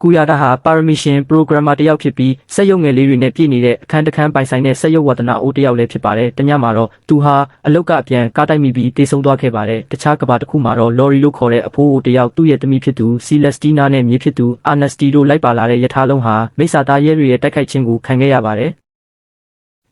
ကူရတာဟာပါရမီရှင်ပရိုဂရမ်မာတယောက်ဖြစ်ပြီးစက်ရုပ်ငယ်လေးတွေနဲ့ပြည့်နေတဲ့အခန်းတစ်ခန်းပိုင်ဆိုင်တဲ့စက်ရုပ်ဝါသနာအိုးတယောက်လည်းဖြစ်ပါတယ်တညမှာတော့သူဟာအလုတ်ကအပြန်ကားတိုက်မိပြီးတေဆုံးသွားခဲ့ပါတယ်တခြားကဘာတစ်ခုမှာတော့လော်ရီလို့ခေါ်တဲ့အဖိုးအိုတယောက်သူ့ရဲ့သမီးဖြစ်သူစီလက်စတီနာနဲ့မြေးဖြစ်သူအာနက်စတီတို့လိုက်ပါလာတဲ့ယထာလုံးဟာမိစ္ဆာသားရဲတွေရဲ့တိုက်ခိုက်ခြင်းကိုခံခဲ့ရပါတယ်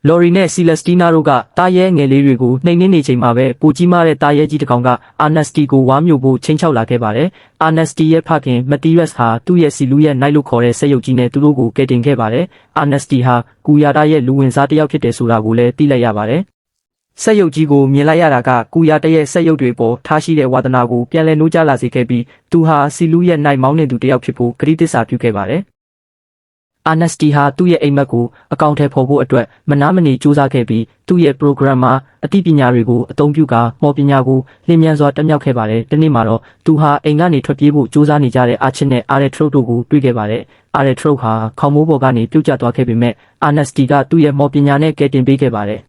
လော်ရီနဲ့စီလက်စတီနာတို့ကတားရဲငယ်လေးတွေကိုနှိမ်နှင်းနေချိန်မှာပဲပူကြီးမားတဲ့တားရဲကြီးတစ်ကောင်ကအာနက်စတီကိုဝါမျိုးဖို့ချင်းချောက်လာခဲ့ပါတယ်။အာနက်စတီရဲ့ဖခင်မတီရက်စ်ဟာသူ့ရဲ့စီလူရဲ့နိုင်လို့ခေါ်တဲ့စက်ရုပ်ကြီးနဲ့သူတို့ကိုကယ်တင်ခဲ့ပါတယ်။အာနက်စတီဟာကူယာတာရဲ့လူဝင်စားတစ်ယောက်ဖြစ်တယ်ဆိုတာကိုလည်းသိလိုက်ရပါတယ်။စက်ရုပ်ကြီးကိုမြင်လိုက်ရတာကကူယာတာရဲ့စက်ရုပ်တွေပေါ်ထားရှိတဲ့ဝါသနာကိုပြန်လည်နှိုးကြားလာစေခဲ့ပြီးသူဟာစီလူရဲ့နိုင်မောင်းနေသူတစ်ယောက်ဖြစ်ဖို့ကတိသစ္စာပြုခဲ့ပါတယ်။အာနက်စတီဟာသူ့ရဲ့အိမ်မက်ကိုအကောင့်ထဲပေါ်ဖို့အတွက်မနာမနေစူးစမ်းခဲ့ပြီးသူ့ရဲ့ program မှာအသိပညာတွေကိုအသုံးပြုကာမော်ပညာကိုလျင်မြန်စွာတက်မြောက်ခဲ့ပါတယ်။ဒီနေ့မှာတော့သူဟာအိမ်ကနေထွက်ပြေးဖို့စူးစမ်းနေကြတဲ့အာချစ်နဲ့အာရက်ထရုတ်တို့ကိုတွေ့ခဲ့ပါတယ်။အာရက်ထရုတ်ဟာခေါင်းမိုးပေါ်ကနေပြုတ်ကျသွားခဲ့ပေမဲ့အာနက်စတီကသူ့ရဲ့မော်ပညာနဲ့ကယ်တင်ပေးခဲ့ပါတယ်။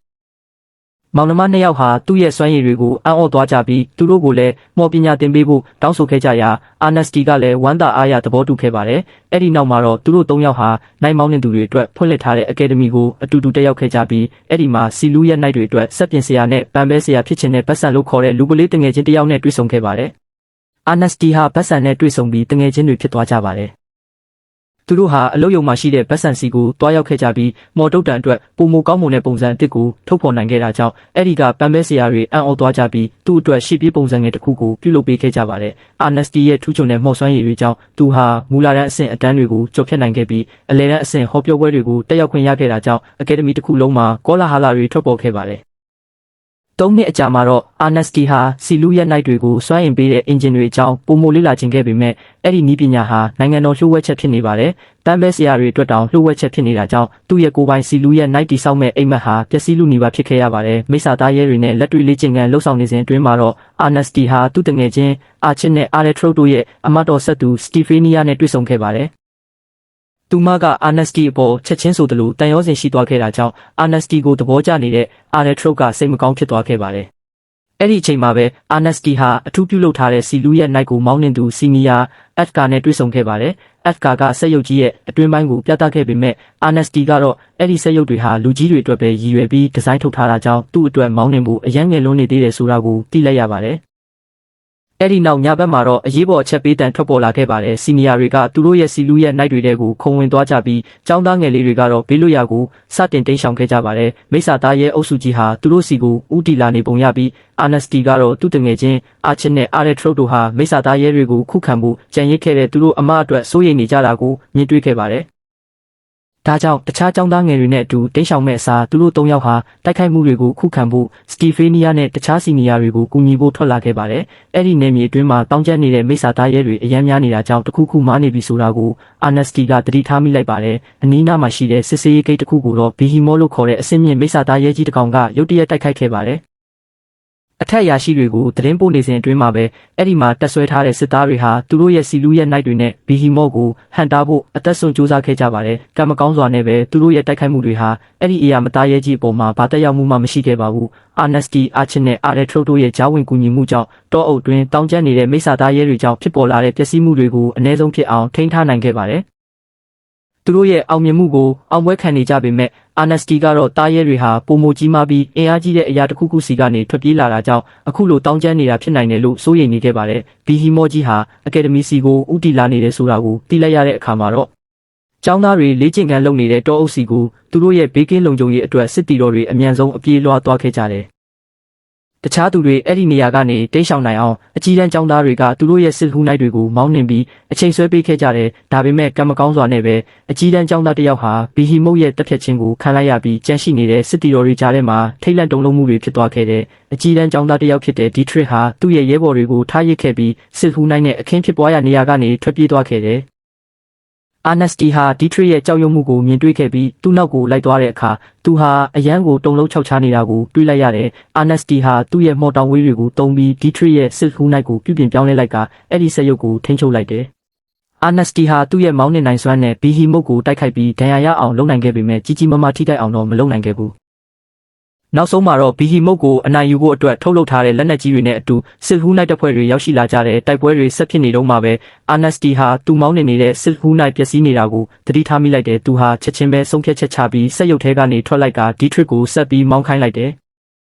မောင်နှမနှစ်ယောက်ဟာသူ့ရဲ့စွမ်းရည်တွေကိုအံ့ဩသွားကြပြီးသူတို့ကိုလည်းမော်ပညာသင်ပေးဖို့တောင်းဆိုခဲ့ကြရာအာနက်စတီကလည်းဝမ်းသာအားရသဘောတူခဲ့ပါတယ်။အဲ့ဒီနောက်မှာတော့သူတို့၃ယောက်ဟာနိုင်မောင်းနေသူတွေအတွက်ဖွင့်လှစ်ထားတဲ့အကယ်ဒမီကိုအတူတူတက်ရောက်ခဲ့ကြပြီးအဲ့ဒီမှာစီလူရဲ့နိုင်တွေအတွက်စက်ပြင်ဆရာနဲ့ပန်ပဲဆရာဖြစ်ခြင်းနဲ့ဘတ်ဆန်လို့ခေါ်တဲ့လူကလေးတငယ်ချင်းတစ်ယောက်နဲ့တွေ့ဆုံခဲ့ပါတယ်။အာနက်စတီဟာဘတ်ဆန်နဲ့တွေ့ဆုံပြီးတငယ်ချင်းတွေဖြစ်သွားကြပါတယ်။သူတို့ဟာအလုတ်ယုံမှာရှိတဲ့ဘတ်ဆန်စီကိုတွားရောက်ခဲ့ကြပြီးမော်တုတ်တန်အတွက်ပုံမကောင်းမွန်တဲ့ပုံစံအသစ်ကိုထုတ်ဖော်နိုင်ခဲ့တာကြောင့်အဲ့ဒီကပန်ပဲဆရာတွေအံ့ဩသွားကြပြီးသူ့အတွက်ရှေ့ပြေးပုံစံငယ်တစ်ခုကိုပြုလုပ်ပေးခဲ့ကြပါတယ်။အာနက်စတီရဲ့ထူးချွန်တဲ့မော်စွမ်းရည်တွေကြောင့်သူဟာမူလာတန်းအဆင့်အတန်းတွေကိုကျော်ဖြတ်နိုင်ခဲ့ပြီးအလယ်တန်းအဆင့်ဟောပြောပွဲတွေကိုတက်ရောက်ခွင့်ရခဲ့တာကြောင့်အကယ်ဒမီတစ်ခုလုံးမှာကောလာဟာလာတွေထွက်ပေါ်ခဲ့ပါတယ်။၃နှစ်အကြာမှာတော့အာနက်စတီဟာစီလူရဲ့နိုင်တွေကိုစွမ်းအင်ပေးတဲ့အင်ဂျင်တွေအကြောင်းပုံမလေ့လာခြင်းခဲ့ပေမဲ့အဲ့ဒီနည်းပညာဟာနိုင်ငံတော်လှုပ်ဝက်ချက်ဖြစ်နေပါတယ်။တန်ပဲဆရာတွေအတွက်တောင်လှုပ်ဝက်ချက်ဖြစ်နေတာကြောင့်သူ့ရဲ့ကိုယ်ပိုင်စီလူရဲ့နိုင်တီဆောက်မဲ့အိမ်မက်ဟာပျက်စီးလူနေပါဖြစ်ခဲ့ရပါတယ်။မိစ္ဆာသားရဲတွေနဲ့လက်တွေ့လေ့ကျင့်ခန်းလှုပ်ဆောင်နေစဉ်အတွင်းမှာတော့အာနက်စတီဟာသူ့တငယ်ချင်းအာချစ်နဲ့အာရက်ထရုတ်တို့ရဲ့အမတ်တော်ဆက်သူစတီဖေးနီးယားနဲ့တွေ့ဆုံခဲ့ပါတယ်။သူမကအာနက်စတီအပေါ်ချက်ချင်းဆိုသလိုတန်ရောစင်ရှိသွားခဲ့တာကြောင့်အာနက်စတီကိုသဘောကျနေတဲ့အာရက်ထရုတ်ကစိတ်မကောင်းဖြစ်သွားခဲ့ပါတယ်။အဲ့ဒီအချိန်မှာပဲအာနက်စတီဟာအထူးပြုလုပ်ထားတဲ့စီလူရဲ့နိုင်ကိုမောင်းနှင်သူစီနီယာအက်ဖ်ကာနဲ့တွေ့ဆုံခဲ့ပါတယ်။အက်ဖ်ကာကစက်ရုပ်ကြီးရဲ့အတွင်းပိုင်းကိုပြသခဲ့ပေမဲ့အာနက်စတီကတော့အဲ့ဒီစက်ရုပ်တွေဟာလူကြီးတွေအတွက်ပဲရည်ရွယ်ပြီးဒီဇိုင်းထုတ်ထားတာကြောင့်သူ့အတွက်မောင်းနှင်ဖို့အရန်ငယ်လွန်းနေသေးတယ်ဆိုတာကိုသိလိုက်ရပါတယ်။အဲ့ဒီနောက်ညဘက်မှာတော့အရေးပေါ်အချက်ပေးတန်ထွက်ပေါ်လာခဲ့ပါတယ်။စီနီယာတွေကသူတို့ရဲ့စီလူရဲ့နိုင်တွေတဲကိုခုံဝင်သွားကြပြီးចောင်းသားငယ်လေးတွေကတော့ဘေးလွတ်ရာကိုစတင်တိမ်းရှောင်ခဲ့ကြပါတယ်။မိစ္ဆာသားရဲ့အုပ်စုကြီးဟာသူတို့စီကိုဦးတီလာနေပုံရပြီးအာနက်စတီကတော့သူ့တငယ်ချင်းအာချစ်နဲ့အာရက်ထရုတ်တို့ဟာမိစ္ဆာသားရဲတွေကိုခုခံဖို့ကြံရစ်ခဲ့တဲ့သူတို့အမအတွက်စိုးရိမ်နေကြတာကိုမြင်တွေ့ခဲ့ပါတယ်။ဒါကြောင့်တခြားចောင်းသားငယ်တွေနဲ့အတူတိမ်းရှောင်မဲ့အစားသူတို့၃ယောက်ဟာတိုက်ခိုက်မှုတွေကိုခုခံဖို့စတီဖေးနီးယားနဲ့တခြားစီနီယာတွေကိုကူညီဖို့ထွက်လာခဲ့ပါတယ်။အဲ့ဒီနယ်မြေအတွင်းမှာတောင်းကျပ်နေတဲ့မိစ္ဆာသားရဲတွေအယမ်းများနေတာကြောင့်တခုခုမားနေပြီဆိုတာကိုအာနက်စတီကသတိထားမိလိုက်ပါတယ်။အနီးနားမှာရှိတဲ့စစ်စေးရေးဂိတ်တစ်ခုကိုတော့ဘီဟီမောလို့ခေါ်တဲ့အဆင့်မြင့်မိစ္ဆာသားရဲကြီးတစ်ကောင်ကရုတ်တရက်တိုက်ခိုက်ခဲ့ပါတယ်။အထက်ရာရှိတွေကိုသတင်းပို့နေစဉ်အတွင်းမှာပဲအဲ့ဒီမှာတက်ဆွဲထားတဲ့စစ်သားတွေဟာသူတို့ရဲ့စီလူရဲ့နိုင်တွေနဲ့ဘီဟီမော့ကိုဟန်တာဖို့အသက်ဆုံးကြိုးစားခဲ့ကြပါတယ်။ကံမကောင်းစွာနဲ့ပဲသူတို့ရဲ့တိုက်ခိုက်မှုတွေဟာအဲ့ဒီအရာမသားရဲကြီးအပေါ်မှာဘာတက်ရောက်မှုမှမရှိခဲ့ပါဘူး။အာနက်စတီအာချစ်နဲ့အာရက်ထရုတ်တို့ရဲ့ဂျားဝင်ကူညီမှုကြောင့်တောအုပ်တွင်တောင်းကျပ်နေတဲ့မိစ္ဆာသားရဲတွေကြောင့်ဖြစ်ပေါ်လာတဲ့ပျက်စီးမှုတွေကိုအ ਨੇ ဆုံးဖြစ်အောင်ထိန်းထားနိုင်ခဲ့ပါတယ်။သူတို့ရဲ့အောင်မြင်မှုကိုအောင်ပွဲခံနေကြပေမဲ့အာနက်စတီကတော့တားရဲတွေဟာပုံမကြီးမားပြီးအင်အားကြီးတဲ့အရာတစ်ခုခုစီကနေထွက်ပြေးလာတာကြောင့်အခုလိုတောင်းကျမ်းနေတာဖြစ်နိုင်တယ်လို့စိုးရိမ်နေခဲ့ပါတယ်။ဘီဟီမော့ကြီးဟာအကယ်ဒမီစီကိုဦးတည်လာနေတယ်ဆိုတာကိုသိလိုက်ရတဲ့အခါမှာတော့ကျောင်းသားတွေလေ့ကျင့်ခန်းလုပ်နေတဲ့တောအုပ်စီကိုသူတို့ရဲ့ဘေးကင်းလုံခြုံရေးအတွက်စစ်တီတော်တွေအမြန်ဆုံးအပြေးလွှားသွားခဲ့ကြတယ်။တခြားသူတွေအဲ့ဒီနေရာကနေတိမ်းရှောင်နိုင်အောင်အကြီးတန်းကျောင်းသားတွေကသူတို့ရဲ့စစ်ဟူးနိုင်တွေကိုမောင်းနှင်ပြီးအချိန်ဆွဲပေးခဲ့ကြတယ်။ဒါပေမဲ့ကံမကောင်းစွာနဲ့ပဲအကြီးတန်းကျောင်းသားတစ်ယောက်ဟာဘီဟီမုတ်ရဲ့တပ်ဖြတ်ခြင်းကိုခံလိုက်ရပြီးကြန့်ရှိနေတဲ့စစ်တီတော်တွေကြားထဲမှာထိတ်လန့်တုန်လှုပ်မှုတွေဖြစ်သွားခဲ့တယ်။အကြီးတန်းကျောင်းသားတစ်ယောက်ဖြစ်တဲ့ဒီထရစ်ဟာသူ့ရဲ့ရဲဘော်တွေကိုထားရစ်ခဲ့ပြီးစစ်ဟူးနိုင်နဲ့အခင်းဖြစ်ပွားရာနေရာကနေထွက်ပြေးသွားခဲ့တယ်။အာနက်စတီဟာဒီထရစ်ရဲ့ကြောက်ရွံ့မှုကိုမြင်တွေ့ခဲ့ပြီးသူ့နောက်ကိုလိုက်သွားတဲ့အခါသူဟာအရန်ကိုတုံလုံးခြောက်ချနေတာကိုတွေ့လိုက်ရတယ်။အာနက်စတီဟာသူ့ရဲ့မော်တောင်ဝေးတွေကိုတုံးပြီးဒီထရစ်ရဲ့စစ်ဟူးနိုင်ကိုပြုပြင်ပြောင်းလဲလိုက်ကအဲ့ဒီစက်ရုပ်ကိုထိန်းချုပ်လိုက်တယ်။အာနက်စတီဟာသူ့ရဲ့မောင်းနှင်နိုင်စွမ်းနဲ့ဘီဟီမုတ်ကိုတိုက်ခိုက်ပြီးဒဏ်ရာရအောင်လုပ်နိုင်ခဲ့ပေမဲ့ကြီးကြီးမားမားထိခိုက်အောင်တော့မလုပ်နိုင်ခဲ့ဘူး။ နောက်ဆုံးမှာတော့ဘီဟီမုတ်ကိုအနိုင်ယူဖို့အတွက်ထုတ်လုပ်ထားတဲ့လက်နက်ကြီးတွေနဲ့အတူစစ်ဟူးနိုင်တပ်ဖွဲ့တွေရောက်ရှိလာကြတဲ့တိုက်ပွဲတွေဆက်ဖြစ်နေတော့မှပဲအာနက်စတီဟာသူမောင်းနေနေတဲ့စစ်ဟူးနိုင်ပျက်စီးနေတာကိုသတိထားမိလိုက်တယ်သူဟာချက်ချင်းပဲဆုံးဖြတ်ချက်ချပြီးစက်ရုပ်ထဲကနေထွက်လိုက်ကဒီထရစ်ကိုဆက်ပြီးမောင်းခိုင်းလိုက်တယ်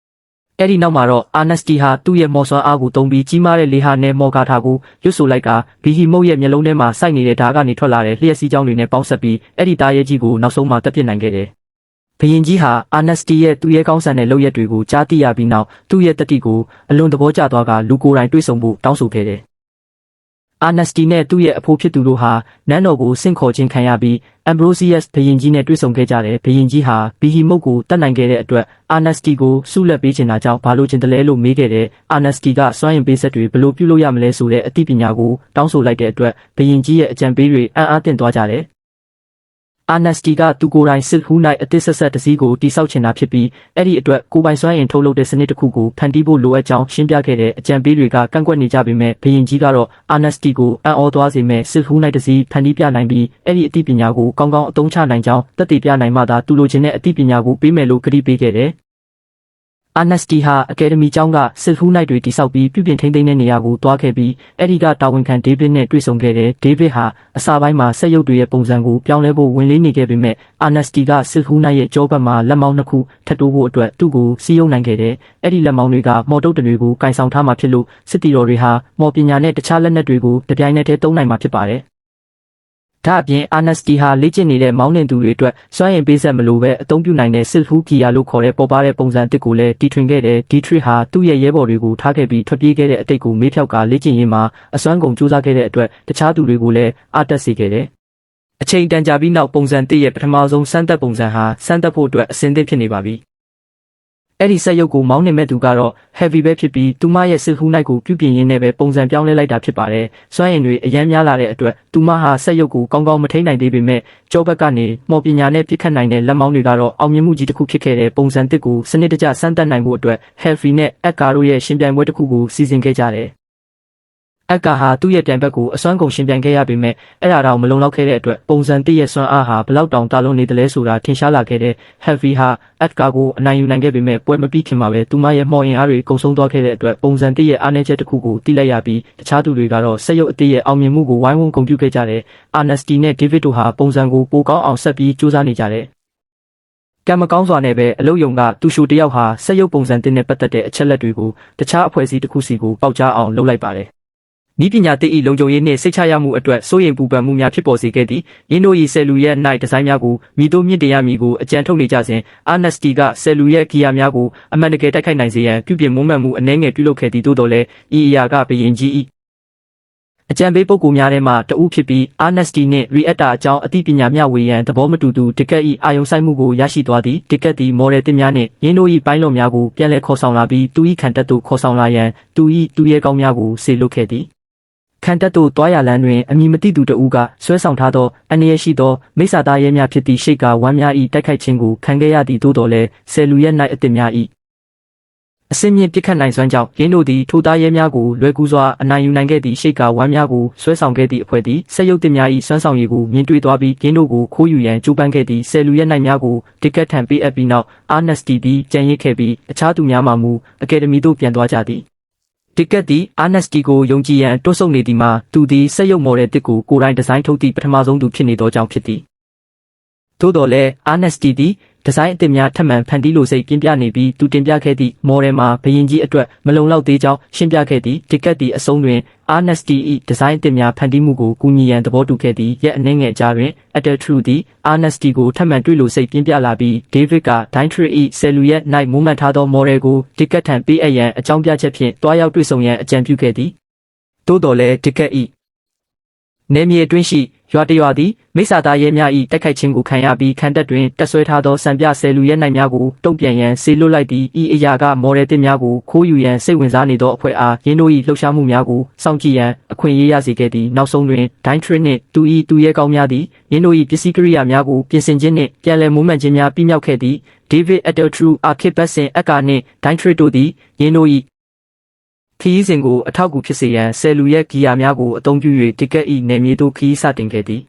အဲ့ဒီနောက်မှာတော့အာနက်စတီဟာသူ့ရဲ့မော်ဆွမ်းအားကိုသုံးပြီးကြီးမားတဲ့လေဟာနဲ့မော်ကာထာကိုရွတ်ဆိုလိုက်ကဘီဟီမုတ်ရဲ့မျက်လုံးထဲမှာစိုက်နေတဲ့ဓာတ်ကနေထွက်လာတဲ့လျှက်စီးကြောင်းတွေနဲ့ပေါင်းဆက်ပြီးအဲ့ဒီတားရဲကြီးကိုနောက်ဆုံးမှာတပ်ပစ်နိုင်ခဲ့တယ်ဘယင်ကြီးဟာအာနက်စတီရဲ့သူ့ရဲ့ကောင်းဆန်တဲ့လုပ်ရက်တွေကိုကြားသိရပြီးနောက်သူ့ရဲ့တတိကိုအလွန်သဘောကျသွားကလူကိုယ်တိုင်တွေ့ဆုံဖို့တောင်းဆိုခဲ့တယ်အာနက်စတီနဲ့သူ့ရဲ့အဖိုးဖြစ်သူတို့ဟာနန်းတော်ကိုဆင့်ခေါ်ခြင်းခံရပြီးအမ်ဘရိုစီယပ်ဘယင်ကြီးနဲ့တွေ့ဆုံခဲ့ကြတယ်ဘယင်ကြီးဟာဘီဟီမုတ်ကိုတတ်နိုင်ခဲ့တဲ့အတွက်အာနက်စတီကိုဆုလက်ပေးချင်တာကြောင့်ဘာလို့ချင်တယ်လဲလို့မေးခဲ့တယ်အာနက်စတီကစွမ်းရင်ပေးဆက်တွေဘယ်လိုပြုလုပ်ရမလဲဆိုတဲ့အသိပညာကိုတောင်းဆိုလိုက်တဲ့အတွက်ဘယင်ကြီးရဲ့အကြံပေးတွေအံ့အားသင့်သွားကြတယ်အာနက်စတီကသူကိုယ်တိုင်စစ်ဟူးနိုင်အသစ်ဆက်တစည်းကိုတိစောက်ချင်တာဖြစ်ပြီးအဲ့ဒီအတွက်ကိုပိုင်စွမ်းအင်ထုတ်လုပ်တဲ့စနစ်တစ်ခုကိုဖန်တီးဖို့လိုအပ်ကြောင်းရှင်းပြခဲ့တဲ့အကြံပေးတွေကကန့်ကွက်နေကြပေမဲ့ဘယင်ကြီးကတော့အာနက်စတီကိုအံ့ဩသွားစေမဲ့စစ်ဟူးနိုင်တစည်းဖန်တီးပြနိုင်ပြီးအဲ့ဒီအသိပညာကိုကောင်းကောင်းအသုံးချနိုင်ကြောင်းသက်သေပြနိုင်မှသာသူလိုချင်တဲ့အသိပညာကိုပေးမယ်လို့ကတိပေးခဲ့တယ်အာနက်စတီဟာအကယ်ဒမီကျောင်းကစစ်ဟူးနိုင်တွေတိစောက်ပြီးပြုပြင်ထိန်းသိမ်းတဲ့နေရာကိုတွားခဲ့ပြီးအဲ့ဒီကတာဝန်ခံဒေးဗစ်နဲ့တွေ့ဆုံခဲ့တယ်ဒေးဗစ်ဟာအစပိုင်းမှာစက်ရုပ်တွေရဲ့ပုံစံကိုပြောင်းလဲဖို့ဝင်လေးနေခဲ့ပေမဲ့အာနက်စတီကစစ်ဟူးနိုင်ရဲ့ကြောဘက်မှာလက်မောင်းနှစ်ခုထပ်တိုးဖို့အတွက်သူ့ကိုစီးရုံနိုင်ခဲ့တယ်အဲ့ဒီလက်မောင်းတွေကမော်တုတ်တွေကိုကင်ဆောင်ထားမှာဖြစ်လို့စစ်တီတော်တွေဟာမော်ပညာနဲ့တခြားလက်နက်တွေကိုတပြိုင်နက်တည်းသုံးနိုင်မှာဖြစ်ပါတယ်ဒါအပြင်အာနက်စတီဟာလေ့ကျင့်နေတဲ့မောင်းနှင်သူတွေအတွက်စွမ်းရင်ပေးဆက်မလို့ပဲအသုံးပြုနိုင်တဲ့စစ်ဟူးဂီယာလို့ခေါ်တဲ့ပေါ်ပါတဲ့ပုံစံအသစ်ကိုလည်းတီထွင်ခဲ့တဲ့ဒီထရစ်ဟာသူ့ရဲ့ရဲဘော်တွေကိုထားခဲ့ပြီးထွက်ပြေးခဲ့တဲ့အတိတ်ကိုမေးဖြောက်ကလေ့ကျင့်ရင်းမှာအစွမ်းကုန်ကြိုးစားခဲ့တဲ့အတွက်တခြားသူတွေကိုလည်းအားတက်စေခဲ့တယ်အချိန်တန်ကြာပြီးနောက်ပုံစံတစ်ရဲ့ပထမဆုံးစမ်းသပ်ပုံစံဟာစမ်းသပ်ဖို့အတွက်အဆင်သင့်ဖြစ်နေပါပြီအဲ့ဒီဆက်ရုပ်ကိုမောင်းနေမဲ့သူကတော့ heavy ပဲဖြစ်ပြီးသူမရဲ့စစ်ဟူးနိုင်ကိုပြုပြင်ရင်းနဲ့ပဲပုံစံပြောင်းလဲလိုက်တာဖြစ်ပါတယ်။စွမ်းရည်တွေအများများလာတဲ့အတွက်သူမဟာဆက်ရုပ်ကိုကောင်းကောင်းမထိန်းနိုင်သေးပေမဲ့ကြောဘက်ကနေမော်ပညာနဲ့ပြစ်ခတ်နိုင်တဲ့လက်မောင်းတွေကတော့အောင်မြင်မှုကြီးတစ်ခုဖြစ်ခဲ့တဲ့ပုံစံတစ်ကိုစနစ်တကျစမ်းသပ်နိုင်ဖို့အတွက် heavy နဲ့ Edgar တို့ရဲ့ရှင်ပြိုင်ပွဲတစ်ခုကိုစီစဉ်ခဲ့ကြတယ်။အက်ကဟာသူ့ရဲ့ပြိုင်ဘက်ကိုအစွမ်းကုန်ရှင်ပြိုင်ခဲ့ရပေမဲ့အဲ့ဒါတော့မလုံလောက်ခဲ့တဲ့အတွက်ပုံစံတစ်ရဲ့စွမ်းအားဟာဘလောက်တောင်တာလွန်နေတယ်လဲဆိုတာထင်ရှားလာခဲ့တဲ့ Heavy ဟာအက်ကကိုအနိုင်ယူနိုင်ခဲ့ပေမဲ့ပွဲမပြီးခင်မှာပဲသူမရဲ့မော်ရင်အားတွေကုန်ဆုံးသွားခဲ့တဲ့အတွက်ပုံစံတစ်ရဲ့အားနည်းချက်တစ်ခုကိုတိလိုက်ရပြီးတခြားသူတွေကတော့စက်ရုပ်အတစ်ရဲ့အောင်မြင်မှုကိုဝိုင်းဝန်းဂုဏ်ပြုခဲ့ကြတဲ့ Honesty နဲ့ David တို့ဟာပုံစံကိုပိုကောင်းအောင်ဆက်ပြီးစူးစမ်းနေကြတယ်ကံမကောင်းစွာနဲ့ပဲအလုတ်ယုံကသူရှိုတယောက်ဟာစက်ရုပ်ပုံစံတစ်နဲ့ပတ်သက်တဲ့အချက်လက်တွေကိုတခြားအဖွဲ့အစည်းတစ်ခုစီကိုပေါက်ကြားအောင်လုပ်လိုက်ပါတယ်နီးပညာသစ်၏လုံခြုံရေးနှင့်စိတ်ချရမှုအတွက်စိုးရိမ်ပူပန်မှုများဖြစ်ပေါ်စေခဲ့သည်။ရင်းတို့၏ဆယ်လူရဲ့နိုင်ဒီဇိုင်းများကိုမိတို့မြင့်တင်ရမည်ကိုအကြံထုတ်နေကြစဉ်အာနက်စတီကဆယ်လူရဲ့ဂီယာများကိုအမှန်တကယ်တိုက်ခိုက်နိုင်စေရန်ပြုပြင်မွမ်းမံမှုအနည်းငယ်ပြုလုပ်ခဲ့သည်သို့တော်လည်းဤအရာကဘယင်ကြီး၏အကြံပေးပုဂ္ဂိုလ်များထဲမှတဦးဖြစ်ပြီးအာနက်စတီနှင့် Reactor အကြောင်းအသိပညာမျှဝေရန်သဘောမတူသူဒီကက်၏အာယုံဆိုင်မှုကိုရရှိသွားသည်ဒီကက်သည်မော်ဒယ်တစ်များနှင့်ရင်းတို့၏ပိုင်းလွန်များကိုပြန်လည်ခေါ်ဆောင်လာပြီးသူ၏ခံတပ်သို့ခေါ်ဆောင်လာရန်သူရဲကောင်းများကိုစေလွှတ်ခဲ့သည်ခံတပ်သို့တွားရလန်းတွင်အမည်မသိသူတဦးကဆွဲဆောင်ထားသောအန္တရာယ်ရှိသောမိစ္ဆာသားရဲများဖြစ်သည့်ရှိတ်ကဝမ်းများ၏တိုက်ခိုက်ခြင်းကိုခံခဲ့ရသည့်သို့တော်လည်းဆယ်လူရဲ၌အသစ်များ၏အစင်းမြင့်ပြစ်ခတ်နိုင်စွမ်းကြောင့်ရင်းတို့သည်ထိုသားရဲများကိုလွယ်ကူစွာအနိုင်ယူနိုင်ခဲ့သည့်ရှိတ်ကဝမ်းများကိုဆွဲဆောင်ခဲ့သည့်အဖွဲ့သည်ဆက်ရုပ်တစ်များ၏စွမ်းဆောင်ရည်ကိုမြင်တွေ့သွားပြီးရင်းတို့ကိုခိုးယူရန်ကြိုးပမ်းခဲ့သည့်ဆယ်လူရဲ၌များကိုဒီကက်ထံပေးအပ်ပြီးနောက်အာနက်စတီသည်ကြံရစ်ခဲ့ပြီးအခြားသူများမှမူအကယ်ဒမီသို့ပြန်သွားကြသည်ဒီကက်သည်အာနက်စတီကိုယုံကြည်ရန်တွန်းဆုတ်နေသည်မှာသူသည်စက်ရုပ်မော်ဒယ်တစ်ကိုကိုယ်တိုင်ဒီဇိုင်းထုတ်သည့်ပထမဆုံးသူဖြစ်နေသောကြောင့်ဖြစ်သည်သို့တော်လည်းအာနက်စတီသည်ဒီဇိုင်းအသစ်များထပ်မံဖန်တီးလိုစိတ်ပြင်းပြနေပြီးသူတင်ပြခဲ့သည့်မော်ဒယ်မှာဘယင်ကြီးအတွက်မလုံလောက်သေးကြောင်းရှင်းပြခဲ့သည်ဒီကက်သည်အဆုံးတွင်အာနက်စတီ၏ဒီဇိုင်းအသစ်များဖန်တီးမှုကိုကူညီရန်သဘောတူခဲ့သည်ရက်အနည်းငယ်ကြာတွင်အတယ်ထရူသည်အာနက်စတီကိုထပ်မံတွေ့လိုစိတ်ပြင်းပြလာပြီးဒေးဗစ်ကဒိုင်းထရစ်၏ဆယ်လူရဲ့၌မူးမှန်ထားသောမော်ဒယ်ကိုဒီကက်ထံပေးအပ်ရန်အကြောင်းပြချက်ဖြင့်တွားရောက်တွေ့ဆုံရန်အကြံပြုခဲ့သည်သို့တော်လည်းဒီကက်၏နေမြေအတွင်းရှိရွာတရွာသည်မိစ္ဆာသားရဲများ၏တိုက်ခိုက်ခြင်းကိုခံရပြီးခံတပ်တွင်တက်ဆွဲထားသောစံပြဆယ်လူရဲနိုင်များကိုတုံ့ပြန်ရန်စေလွှတ်လိုက်သည်ဤအရာကမော်ဒယ်တစ်များကိုခိုးယူရန်စိတ်ဝင်စားနေသောအဖွဲ့အားရင်းတို့၏လှုပ်ရှားမှုများကိုစောင့်ကြည့်ရန်အခွင့်အရေးရစေခဲ့သည်နောက်ဆုံးတွင်ဒိုင်းထရစ်နှင့်သူရဲကောင်းများသည်ရင်းတို့၏ပစ္စည်းကိရိယာများကိုပြင်ဆင်ခြင်းနှင့်ပြန်လည်မွမ်းမံခြင်းများပြီးမြောက်ခဲ့သည်ဒေးဗစ်အတယ်ထရူအာခစ်ဘတ်ဆင်အက်ကာနှင့်ဒိုင်းထရစ်တို့သည်ရင်းတို့၏ခီးစဉ်ကိုအထောက်အကူဖြစ်စေရန်ဆယ်လူရဲ့ဂီယာများကိုအသုံးပြု၍တစ်ကက်၏နယ်မြေသို့ခီးစတင်ခဲ့သည်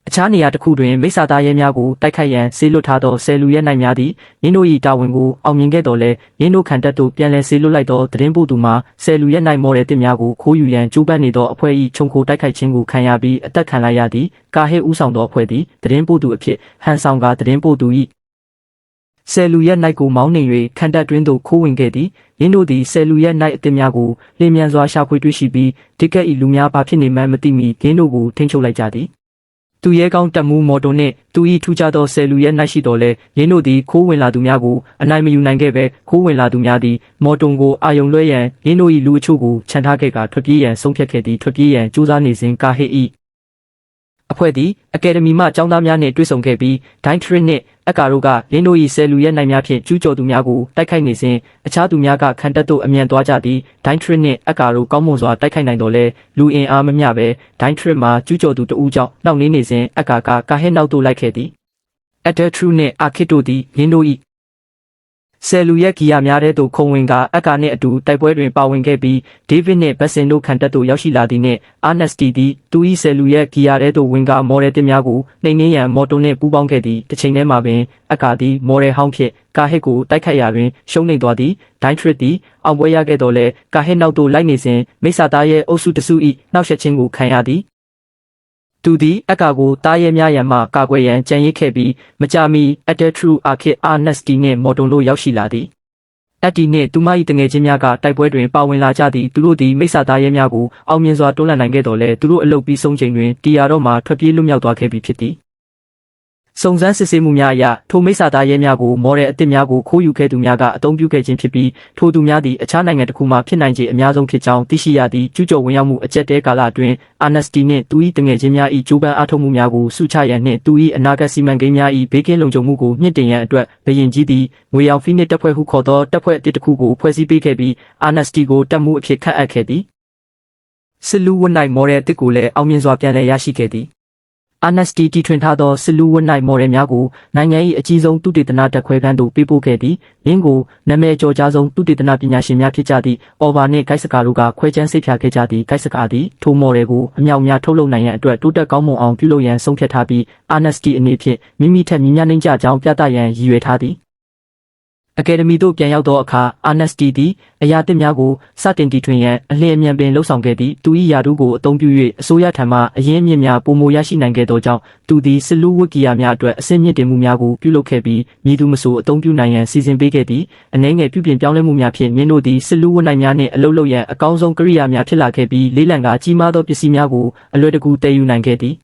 အခြားနေရာတစ်ခုတွင်မိစ္ဆာသားရဲများကိုတိုက်ခိုက်ရန်ဆေးလွတ်ထားသောဆယ်လူရဲနိုင်များသည်ရင်းတို့၏တာဝန်ကိုအောင်မြင်ခဲ့တော်လဲရင်းတို့ခံတပ်သို့ပြန်လည်ဆေးလွတ်လိုက်သောသတင်းပို့သူမှာဆယ်လူရဲနိုင်မော်ဒယ်တစ်များကိုခိုးယူရန်ကြိုးပမ်းနေသောအဖွဲ့၏ခြုံခိုတိုက်ခိုက်ခြင်းကိုခံရပြီးအသက်ခံလိုက်ရသည်ကာဟစ်ဦးဆောင်သောအဖွဲ့သည်သတင်းပို့သူအဖြစ်ဟန်ဆောင်ကသတင်းပို့သူ၏ဆယ်လူရဲနိုင်ကိုမောင်းနှင်၍ခံတပ်တွင်သို့ခိုးဝင်ခဲ့သည်ရင်းတို့သည်ဆယ်လူရဲနိုင်အသစ်များကိုလျင်မြန်စွာရှာဖွေတွေ့ရှိပြီးဒီကက်၏လူများဘာဖြစ်နေမှန်းမသိမီရင်းတို့ကိုထိန်းချုပ်လိုက်ကြသည်သူရဲကောင်းတပ်မှုမော်တိုနှင့်သူ၏ထူးခြားသောဆယ်လူရဲနိုင်ရှိတော်လဲရင်းတို့သည်ခိုးဝင်လာသူများကိုအနိုင်မယူနိုင်ခဲ့ပဲခိုးဝင်လာသူများသည်မော်တုံကိုအာယုံလွှဲရန်ရင်းတို့၏လူအချို့ကိုခြံထားခဲ့ကထွက်ပြေးရန်ဆုံးဖြတ်ခဲ့သည်ထွက်ပြေးရန်ကြိုးစားနေစဉ်ကာဟစ်၏အဖွဲ့သည်အကယ်ဒမီမှကျောင်းသားများနှင့်တွေ့ဆုံခဲ့ပြီးဒိုင်းထရစ်နှင့်အကာတို့ကရင်းတို့၏ဆယ်လူရဲနိုင်များဖြင့်ကျူးကျော်သူများကိုတိုက်ခိုက်နေစဉ်အခြားသူများကခံတပ်သို့အမြန်သွားကြသည်ဒိုင်းထရစ်နှင့်အကာတို့ကောင်းမွန်စွာတိုက်ခိုက်နိုင်တော်လဲလူအင်အားမမျှပဲဒိုင်းထရစ်မှာကျူးကျော်သူတဦးကြောင့်နှောင့်နှေးနေစဉ်အကာကကာဟစ်နောက်သို့လိုက်ခဲ့သည်အက်ဒထရူနှင့်အာခစ်တို့သည်ရင်းတို့၏ဆယ်လူရဲဂီယာများတဲ့သို့ခုံဝင်ကအကာနှင့်အတူတိုက်ပွဲတွင်ပါဝင်ခဲ့ပြီးဒေးဗစ်နှင့်ဘက်ဆင်တို့ခံတပ်သို့ရောက်ရှိလာသည်နှင့်အာနက်စတီသည်သူ၏ဆယ်လူရဲဂီယာတဲ့သို့ဝင်ကမော်ဒယ်တစ်များကိုနှိမ်နင်းရန်မော်တိုနှင့်ပူးပေါင်းခဲ့သည်တစ်ချိန်တည်းမှာပင်အကာသည်မော်ဒယ်ဟောင်းဖြင့်ကာဟစ်ကိုတိုက်ခိုက်ရာတွင်ရှုံးနိမ့်သွားသည်ဒိုင်းထရစ်သည်အောင်ပွဲရခဲ့တော်လဲကာဟစ်နောက်သို့လိုက်နေစဉ်မိစ္ဆာသားရဲအုပ်စုတစု၏နှောက်ယှက်ခြင်းကိုခံရသည်သူသည်အကာကိုတားရဲများရန်မှကာကွယ်ရန်ကြံရစ်ခဲ့ပြီးမကြာမီအက်ဒထရူအာခစ်အာနက်စတီနှင့်မော်တုံတို့ရောက်ရှိလာသည်အက်ဒီနှင့်သူမ၏တငယ်ချင်းများကတိုက်ပွဲတွင်ပါဝင်လာကြသည်သူတို့သည်မိစ္ဆာသားရဲများကိုအောင်မြင်စွာတွန်းလှန်နိုင်ခဲ့တော်လဲသူတို့အလုပ်ပြီးဆုံးချိန်တွင်တီယာတော့မှထွက်ပြေးလွတ်မြောက်သွားခဲ့ပြီဖြစ်သည်စုံစမ်းစစ်ဆေးမှုများအရထိုမိစ္ဆာသားရဲများကိုမော်ဒယ်အသစ်များကိုခိုးယူခဲ့သူများကအသုံးပြုခဲ့ခြင်းဖြစ်ပြီးထိုသူများသည်အခြားနိုင်ငံတစ်ခုမှဖြစ်နိုင်ခြေအများဆုံးဖြစ်ကြောင်းသိရှိရသည့်ကျူးကျော်ဝင်ရောက်မှုအကျက်တဲကာလအတွင်းအာနက်စတီနှင့်သူ၏တငယ်ချင်းများ၏ကြိုးပမ်းအားထုတ်မှုများကိုစုချရန်နှင့်သူ၏အနာဂတ်စီမံကိန်းများ၏ဘေးကင်းလုံခြုံမှုကိုမြင့်တင်ရန်အတွက်ဘရင်ကြီးသည်ငွေရောင်ဖိနစ်တပ်ဖွဲ့ဟုခေါ်သောတပ်ဖွဲ့အသစ်တစ်ခုကိုဖွဲ့စည်းပေးခဲ့ပြီးအာနက်စတီကိုတပ်မှုအဖြစ်ခန့်အပ်ခဲ့သည်စစ်လူဝတ်နိုင်မော်ဒယ်အသစ်ကိုလည်းအောင်မြင်စွာပြန်လည်ရရှိခဲ့သည်အာနက်စတီတီထွင်ထားသောစစ်လူဝတ်နိုင်မော်ဒယ်များကိုနိုင်ငံ၏အကြီးဆုံးသုတေသနဓာတ်ခွဲခန်းသို့ပေးပို့ခဲ့သည်။ရင်းကိုနာမည်ကျော်ကြားဆုံးသုတေသနပညာရှင်များဖြစ်ကြသည့်အော်ဘာနှင့်ဂိုက်စကာတို့ကခွဲခြမ်းစိတ်ဖြာခဲ့ကြသည့်ဂိုက်စကာသည်ထိုမော်ဒယ်ကိုအမြောက်များထုတ်လုပ်နိုင်ရန်အတွက်တိုးတက်ကောင်းမွန်အောင်ပြုလုပ်ရန်ဆုံးဖြတ်ထားပြီးအာနက်စတီအနေဖြင့်မိမိထက်မြင့်မြတ်နှိမ့်ကျကြောင်းပြသရန်ရည်ရွယ်ထားသည်အကယ်ဒမီသို့ပြန်ရောက်သောအခါအာနက်စတီသည်အရာသစ်များကိုစတင်တီထွင်ရန်အလျင်အမြန်ပင်လှုံ့ဆော်ခဲ့ပြီးသူ၏ယာတုကိုအသုံးပြု၍အစိုးရထံမှအရင်းအမြစ်များပိုမိုရရှိနိုင်ခဲ့သောကြောင့်သူသည်စစ်လူဝတ်ကီယာများအတွက်အဆင့်မြင့်တင်မှုများကိုပြုလုပ်ခဲ့ပြီးမည်သူမဆိုအသုံးပြုနိုင်ရန်စီစဉ်ပေးခဲ့သည်အနှဲငယ်ပြုပြင်ပြောင်းလဲမှုများဖြင့်မြင်းတို့သည်စစ်လူဝတ်နိုင်များနှင့်အလုပ်လုပ်ရန်အကောင်းဆုံးကိရိယာများဖြစ်လာခဲ့ပြီးလေးလံကကြီးမားသောပစ္စည်းများကိုအလွယ်တကူတည်ယူနိုင်ခဲ့သည်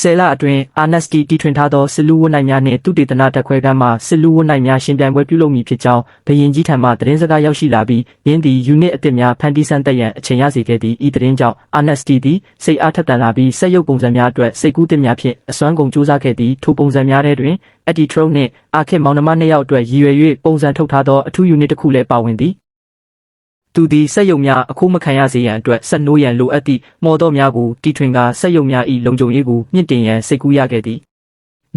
ဆယ်လအတွင်းအာနက်စတီတီထွင်ထားသောစစ်လူဝတ်နိုင်များနှင့်သုတေသနဓာတ်ခွဲခန်းမှစစ်လူဝတ်နိုင်များရှင်ပြိုင်ပွဲပြုလုပ်မည်ဖြစ်ကြောင်းဘရင်ကြီးထံမှသတင်းစကားရောက်ရှိလာပြီးရင်းသည်ယူနစ်အသစ်များဖန်တီးစမ်းသပ်ရန်အချိန်ရစေခဲ့သည်ဤသတင်းကြောင့်အာနက်စတီသည်စိတ်အားထက်သန်လာပြီးစက်ရုပ်ပုံစံများအတွက်စိတ်ကူးသစ်များဖြင့်အစွမ်းကုန်ကြိုးစားခဲ့သည်ထိုပုံစံများထဲတွင်အက်ဒီထရုတ်နှင့်အာခစ်မောင်နှမနှစ်ယောက်အတွက်ရည်ရွယ်၍ပုံစံထုတ်ထားသောအထူးယူနစ်တစ်ခုလည်းပါဝင်သည်သူသည်စက်ရုံများအခိုးမခံရစေရန်အတွက်ဆက်နိုးရန်လိုအပ်သည့်မော်တော်များကိုတီထွင်ကာစက်ရုံများ၏လုံခြုံရေးကိုမြင့်တင်ရန်စိတ်ကူးရခဲ့သည်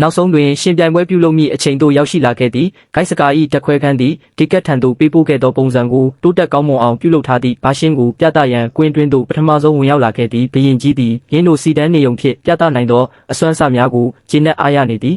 နောက်ဆုံးတွင်ရှင်ပြိုင်ပွဲပြုလုပ်မည့်အချိန်သို့ရောက်ရှိလာခဲ့သည်ဂိုက်စကာ၏တက်ခွဲခန်းသည်ဒီကက်ထံသို့ပေးပို့ခဲ့သောပုံစံကိုတိုးတက်ကောင်းမွန်အောင်ပြုလုပ်ထားသည့်ဘာရှင်းကိုပြသရန်ကွင်းတွင်သို့ပထမဆုံးဝင်ရောက်လာခဲ့သည်ဘရင်ကြီးသည်ရင်းတို့စီတန်းနေုံဖြင့်ပြသနိုင်သောအစွမ်းအစများကိုကျေနပ်အားရနေသည်